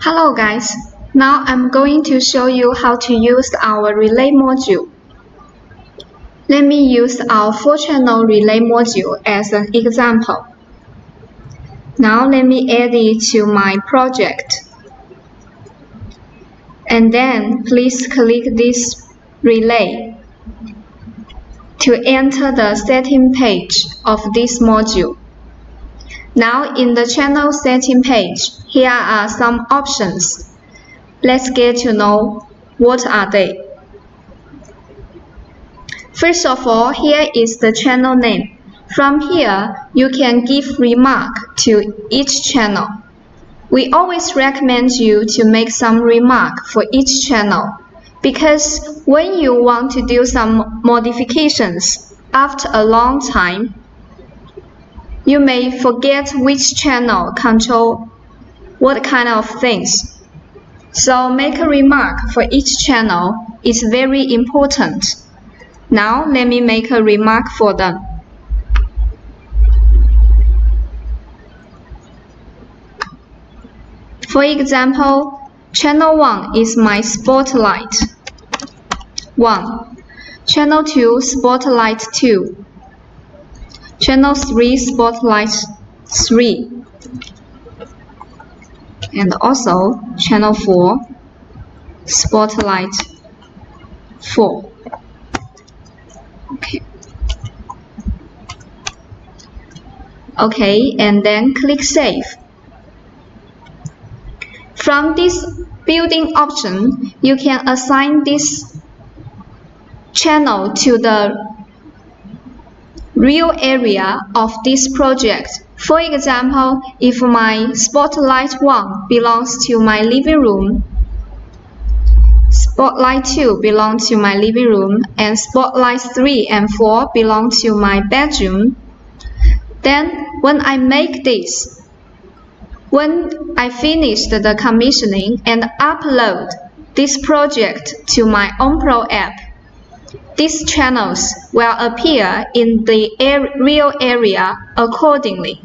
Hello guys, now I'm going to show you how to use our relay module. Let me use our 4-channel relay module as an example. Now let me add it to my project. And then please click this relay to enter the setting page of this module. Now in the channel setting page, here are some options. Let's get to know what are they. First of all, here is the channel name. From here, you can give remark to each channel. We always recommend you to make some remark for each channel because when you want to do some modifications after a long time, you may forget which channel control what kind of things. So make a remark for each channel is very important. Now let me make a remark for them. For example, channel 1 is my spotlight 1, channel 2 spotlight 2, channel 3 spotlight 3, and also channel 4 spotlight 4. Okay, and then click Save. From this building option, you can assign this channel to the real area of this project. For example, if my spotlight 1 belongs to my living room, spotlight 2 belongs to my living room, and spotlight 3 and 4 belong to my bedroom, then when I make this, when I finish the commissioning and upload this project to my OnPro app, these channels will appear in the real area accordingly.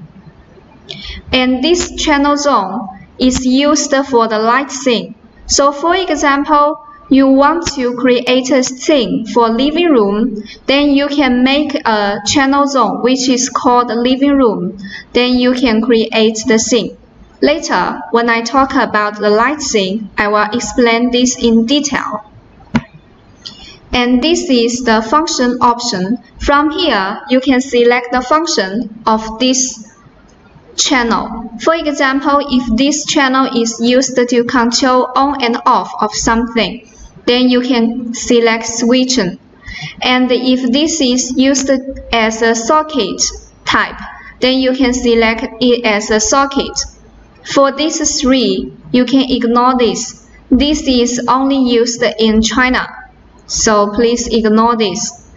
And this channel zone is used for the light scene. So for example, you want to create a scene for living room, then you can make a channel zone which is called living room. Then you can create the scene. Later, when I talk about the light scene, I will explain this in detail. And this is the function option. From here, you can select the function of this channel. For example, if this channel is used to control on and off of something, then you can select switching. And if this is used as a socket type, then you can select it as a socket. For these three, you can ignore this. This is only used in China, so please ignore this.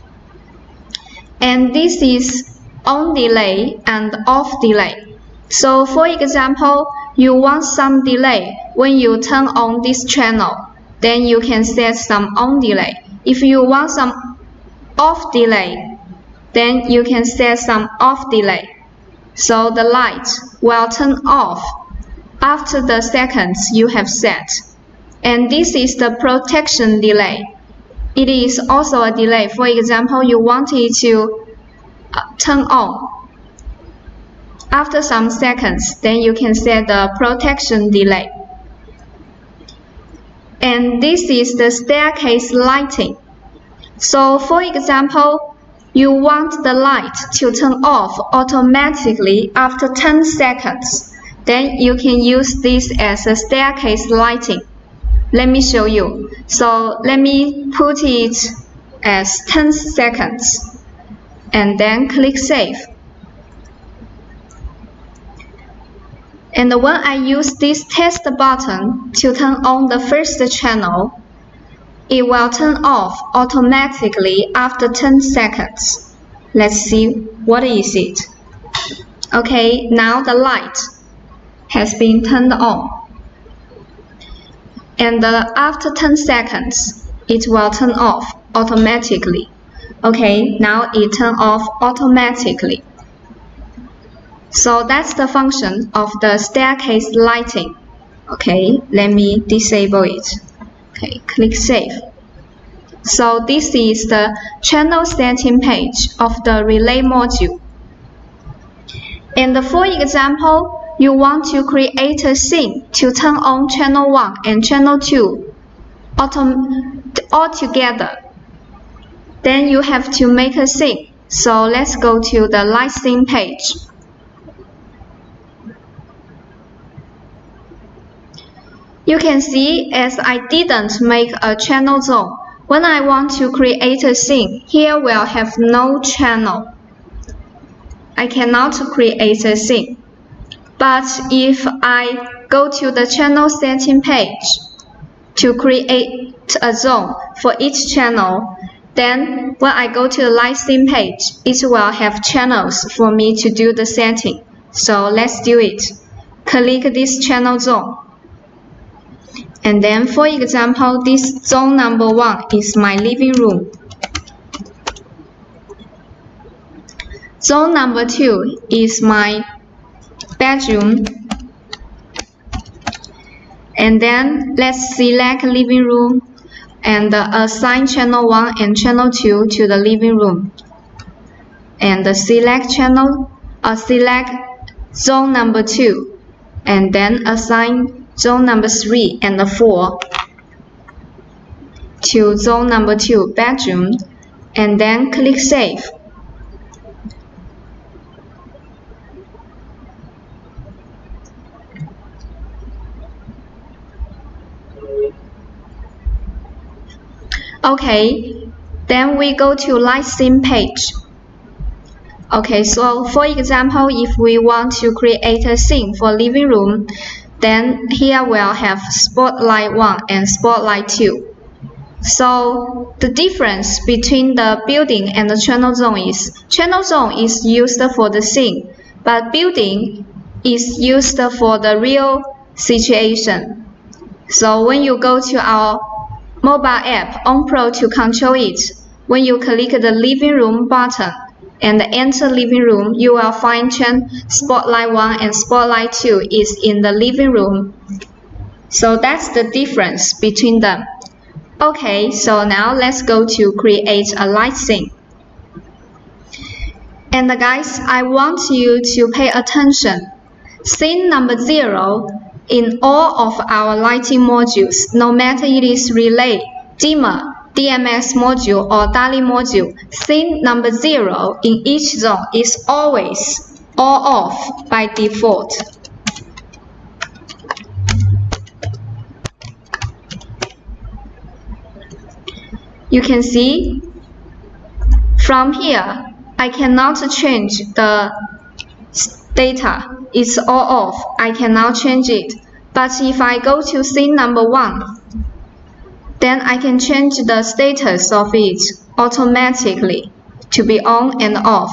And this is on delay and off delay. So for example, you want some delay when you turn on this channel, then you can set some on delay. If you want some off delay, then you can set some off delay. So the light will turn off after the seconds you have set. And this is the protection delay. It is also a delay. For example, you want it to turn on after some seconds, then you can set the protection delay. And this is the staircase lighting. So for example, you want the light to turn off automatically after 10 seconds. Then you can use this as a staircase lighting. Let me show you. So let me put it as 10 seconds and then click Save. And when I use this test button to turn on the first channel, it will turn off automatically after 10 seconds. Let's see what is it. Okay, now the light has been turned on. And after 10 seconds, it will turn off automatically. Okay, now it turned off automatically. So that's the function of the staircase lighting. Okay, let me disable it. Okay, click Save. So this is the channel setting page of the relay module. And for example, you want to create a scene to turn on channel 1 and channel 2 all together. Then you have to make a scene. So let's go to the light scene page. You can see as I didn't make a channel zone. When I want to create a scene, here will have no channel. I cannot create a scene. But if I go to the channel setting page to create a zone for each channel, then when I go to the light scene page, it will have channels for me to do the setting. So let's do it. Click this channel zone. And then for example, this zone number 1 is my living room. Zone number 2 is my bedroom. And then let's select living room and assign channel 1 and channel 2 to the living room. And select zone number 2 and then assign zone number 3 and 4 to zone number 2 bedroom, and then click Save. Okay, then we go to light scene page. Okay, so for example, if we want to create a scene for living room, then here we'll have spotlight 1 and spotlight 2. So the difference between the building and the channel zone is used for the scene, but building is used for the real situation. So when you go to our mobile app OnPro to control it, when you click the living room button and enter living room, you will find spotlight 1 and spotlight 2 is in the living room. So that's the difference between them. Okay, so now let's go to create a light scene. And guys, I want you to pay attention. Scene number 0 in all of our lighting modules, no matter it is relay, dimmer, DMS module or DALI module, scene number 0 in each zone is always all off by default. You can see from here, I cannot change the data. It's all off. I cannot change it. But if I go to scene number 1, then I can change the status of it automatically to be on and off.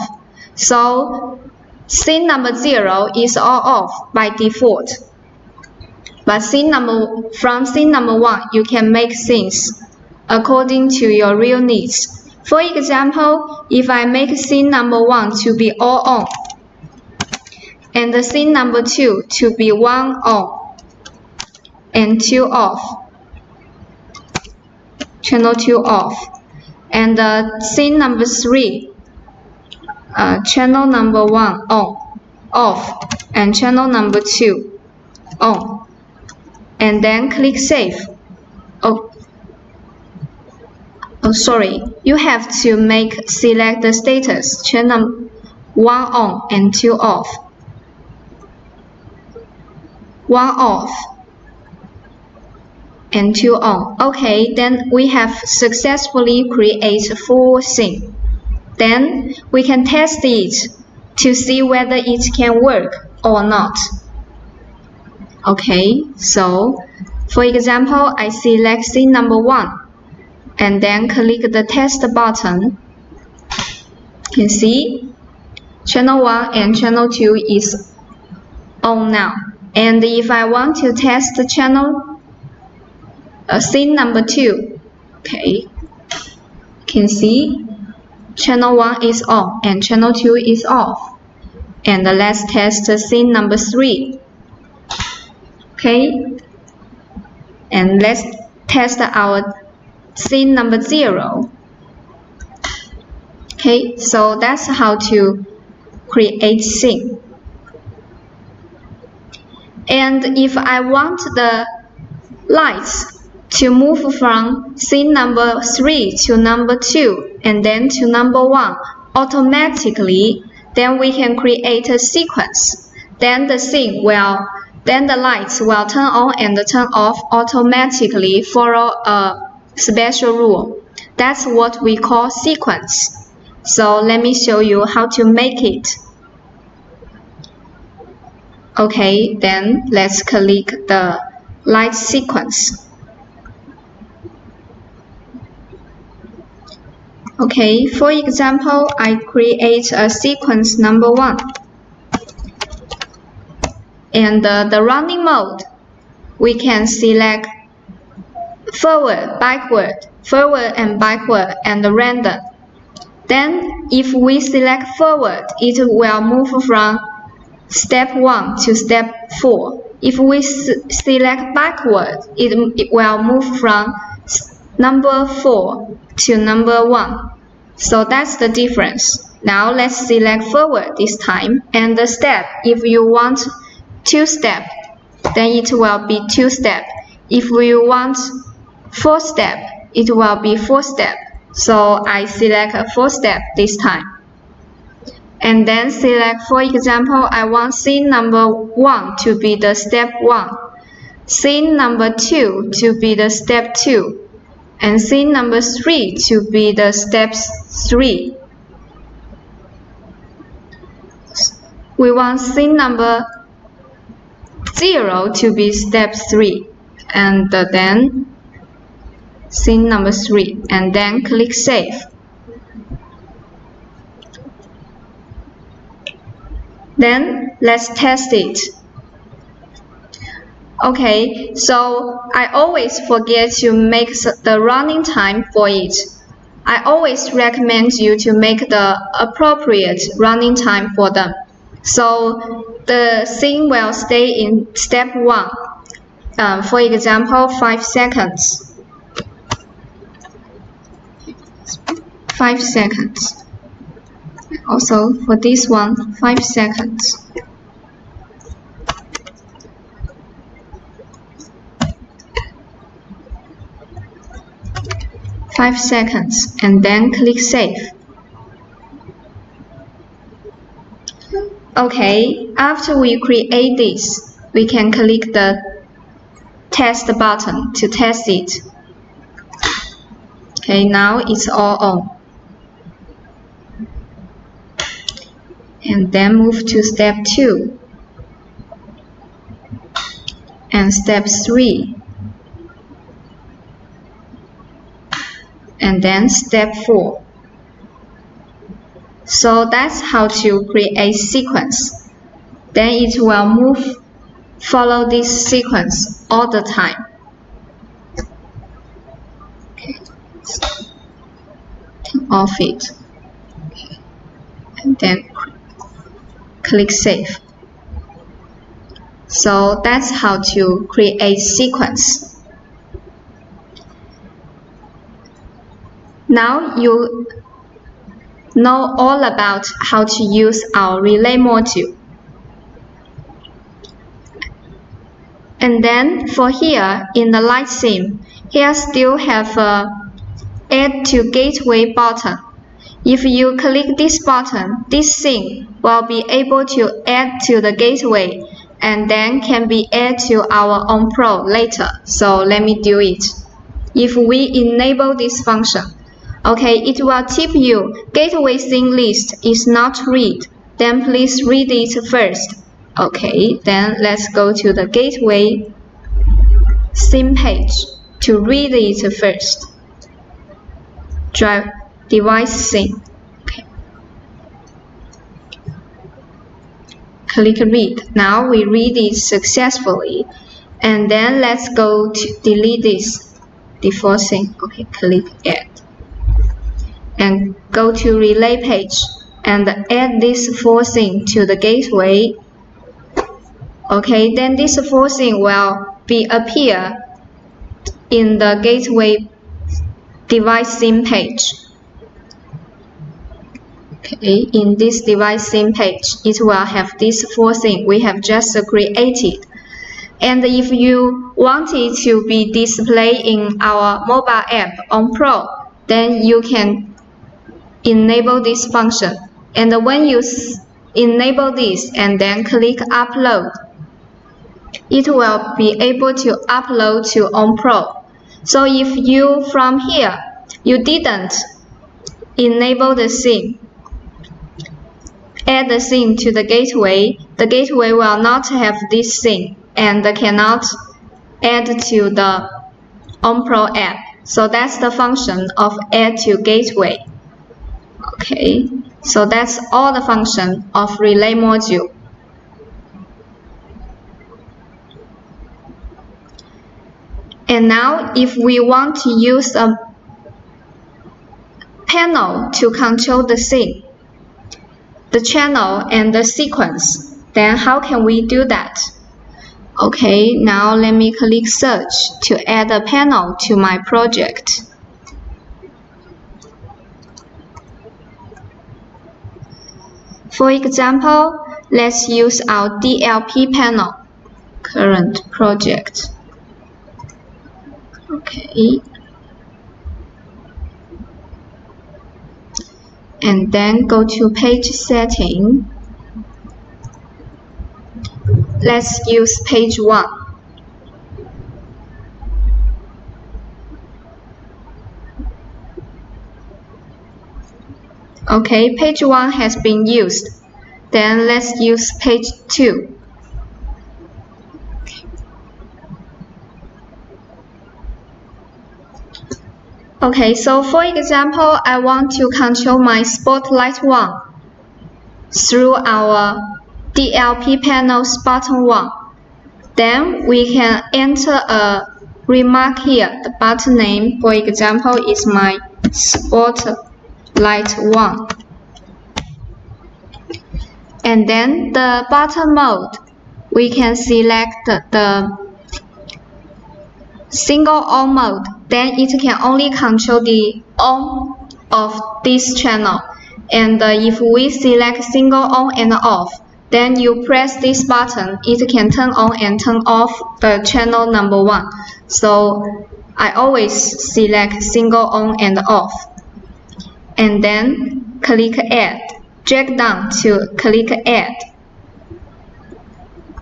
So scene number 0 is all off by default. But from scene number 1, you can make scenes according to your real needs. For example, if I make scene number 1 to be all on, and the scene number 2 to be 1 on and 2 off, channel 2 off, and scene number 3, channel number 1 on, off, and channel number 2 on, and then click Save. Sorry, you have to select the status, channel 1 on and 2 off. 1 off and 2 on. Okay, then we have successfully created full scene. Then we can test it to see whether it can work or not. Okay, so for example, I select scene number 1 and then click the test button. You can see channel 1 and channel 2 is on now. And if I want to test the channel, scene number 2, okay, you can see channel 1 is on and channel 2 is off. And let's test scene number 3. Okay, and let's test our scene number 0. Okay, so that's how to create scene. And if I want the lights to move from scene number 3 to number 2 and then to number 1 automatically, then we can create a sequence. Then the lights will turn on and turn off automatically, follow a special rule. That's what we call sequence. So let me show you how to make it. Okay, then let's click the light sequence. Okay, for example, I create a sequence number 1. And the running mode, we can select forward, and backward, and random. Then, if we select forward, it will move from step 1 to step 4. If we select backward, it will move from number 4 to number 1. So that's the difference. Now let's select forward this time, and the step, if you want 2 step, then it will be 2 step. If we want 4 step, it will be 4 step. So I select a 4 step this time. And then select, for example, I want scene number 1 to be the step 1, scene number 2 to be the step 2, and scene number 3 to be the steps 3. We want scene number 0 to be step 3, and then scene number 3, and then click Save. Then let's test it. Okay, so I always forget to make the running time for it. I always recommend you to make the appropriate running time for them. So the scene will stay in step 1. For example, 5 seconds. 5 seconds. Also for this one, 5 seconds. And then click Save. Okay, after we create this, we can click the Test button to test it. Okay, now it's all on. And then move to step 2 and step 3. And then step 4. So that's how to create sequence. Then it will follow this sequence all the time. Okay. Turn off it. Okay. And then click Save. So that's how to create sequence. Now you know all about how to use our relay module. And then for here in the light scene, here still have a Add to Gateway button. If you click this button, this scene will be able to add to the gateway and then can be added to our own Pro later. So let me do it. If we enable this function, okay, it will tip you, gateway scene list is not read. Then please read it first. Okay, then let's go to the gateway scene page to read it first. Drive device scene. Okay. Click read. Now we read it successfully. And then let's go to delete this default scene. Okay, click add. And go to relay page and add this 4 scene to the gateway. Okay, then this 4 thing will appear in the gateway device scene page. Okay, in this device scene page, it will have these 4 things we have just created. And if you want it to be displayed in our mobile app on Pro, then you can enable this function. And when you enable this and then click upload, it will be able to upload to On Pro. So if you from here, you didn't enable the scene, add the scene to the gateway will not have this scene and cannot add to the On Pro app. So that's the function of add to gateway. Okay, so that's all the function of relay module. And now if we want to use a panel to control the scene, the channel and the sequence, then how can we do that? Okay, now let me click search to add a panel to my project. For example, let's use our DLP panel, current project. Okay. And then go to page setting. Let's use page 1. Okay, page 1 has been used. Then let's use page 2. Okay, so for example, I want to control my spotlight 1 through our DLP panel's button 1. Then we can enter a remark here. The button name, for example, is my spotlight 1. And then the button mode, we can select the single on mode. Then it can only control the on of this channel. And if we select single on and off, then you press this button, it can turn on and turn off the channel number 1. So I always select single on and off. And then click add. Drag down to click add.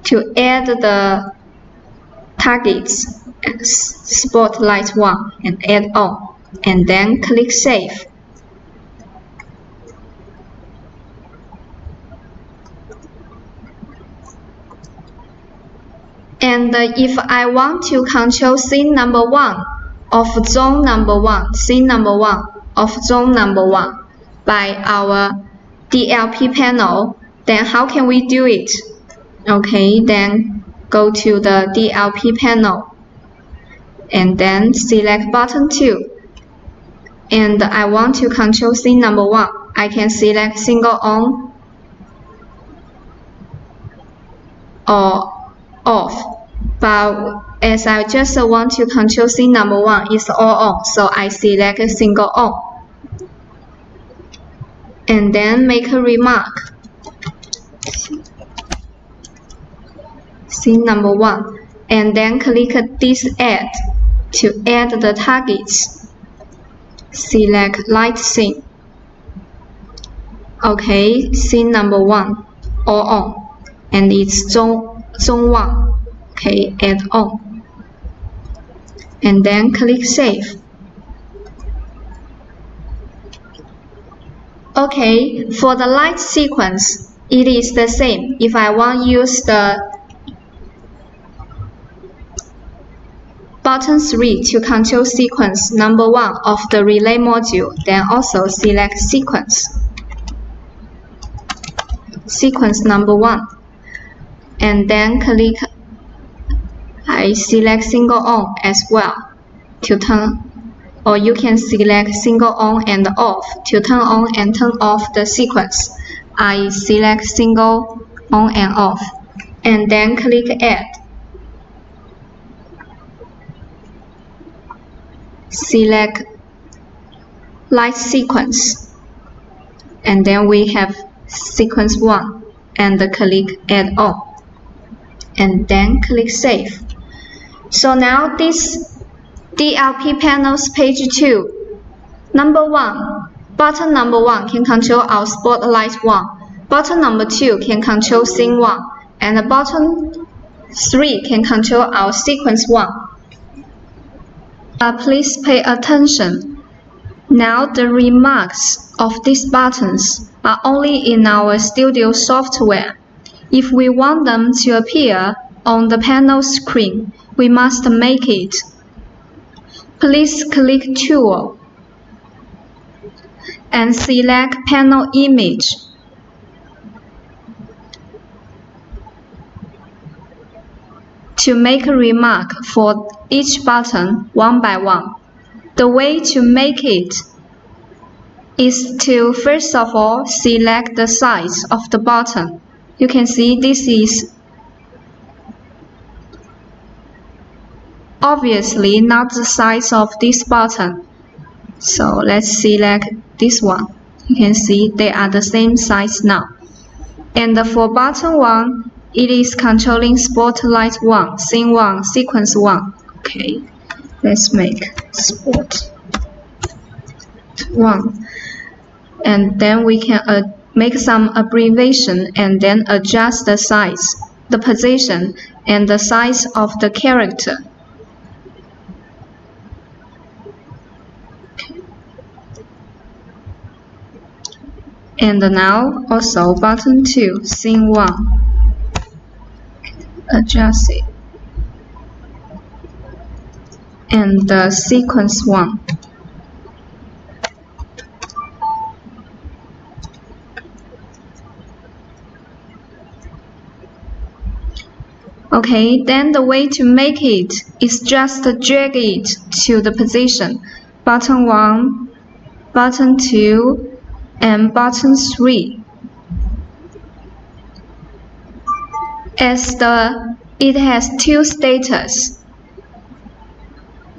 To add the targets, spotlight 1 and add on. And then click save. And if I want to control scene number 1 of zone number 1, scene number 1 of zone number 1 by our DLP panel, then how can we do it? Okay, then go to the DLP panel and then select button 2. And I want to control scene number 1. I can select single on or off, but as I just want to control scene number 1 is all on, so I select single on and then make a remark. Scene number 1 and then click this add to add the targets. Select light scene. Okay, scene number 1 all on and it's zone 1. Okay, add on. And then click save. Okay, for the light sequence, it is the same. If I want to use the button 3 to control sequence number 1 of the relay module, then also select sequence. Sequence number 1. And then click I select single on as well to turn, or you can select single on and off to turn on and turn off the sequence. I select single on and off and then click Add. Select Light Sequence, and then we have Sequence 1, and click Add All, and then click Save. So now this DLP panel's page 2. Number 1. Button number 1 can control our Spotlight 1. Button number 2 can control Scene 1. And button 3 can control our Sequence 1. Please pay attention. Now the remarks of these buttons are only in our Studio software. If we want them to appear on the panel screen, we must make it. Please click Tool and select Panel Image. To make a remark for each button one by one. The way to make it is to first of all select the size of the button. You can see this is obviously not the size of this button. So let's select this one. You can see they are the same size now. And for button 1, it is controlling Spotlight 1, Scene 1, Sequence 1. Okay, let's make Spot 1. And then we can make some abbreviation and then adjust the size, the position, and the size of the character. And now also button 2, Scene 1. Adjust it. And the Sequence 1. Okay, then the way to make it is just drag it to the position. Button 1, button 2, and button 3. As it has two status,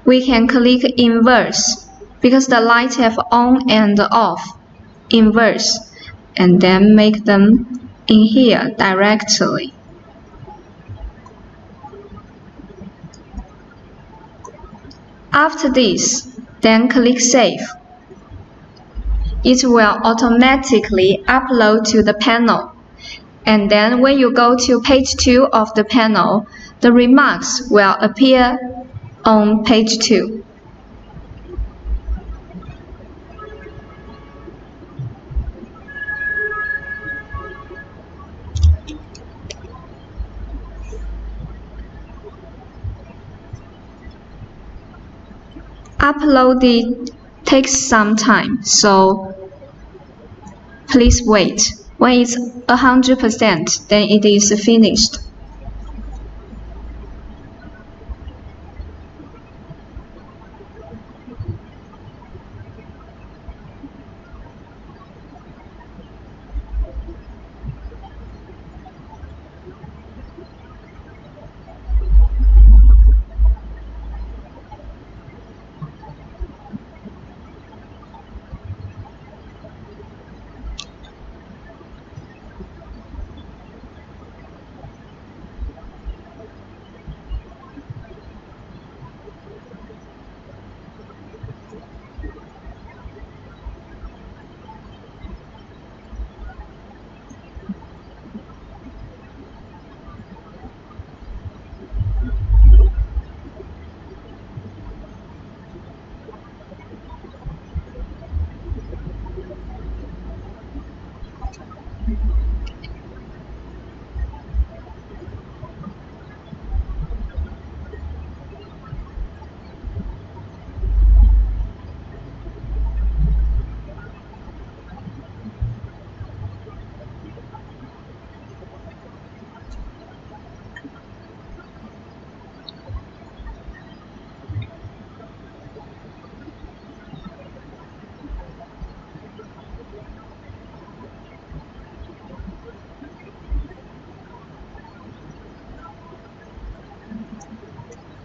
we can click Inverse because the lights have on and off. Inverse, and then make them in here directly. After this, then click Save. It will automatically upload to the panel. And then when you go to page 2 of the panel, the remarks will appear on page 2. Uploading takes some time, so please wait. When it's 100%, then it is finished.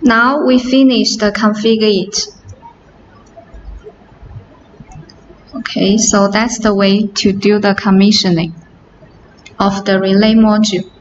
Now we finish the configure it. Okay, so that's the way to do the commissioning of the relay module.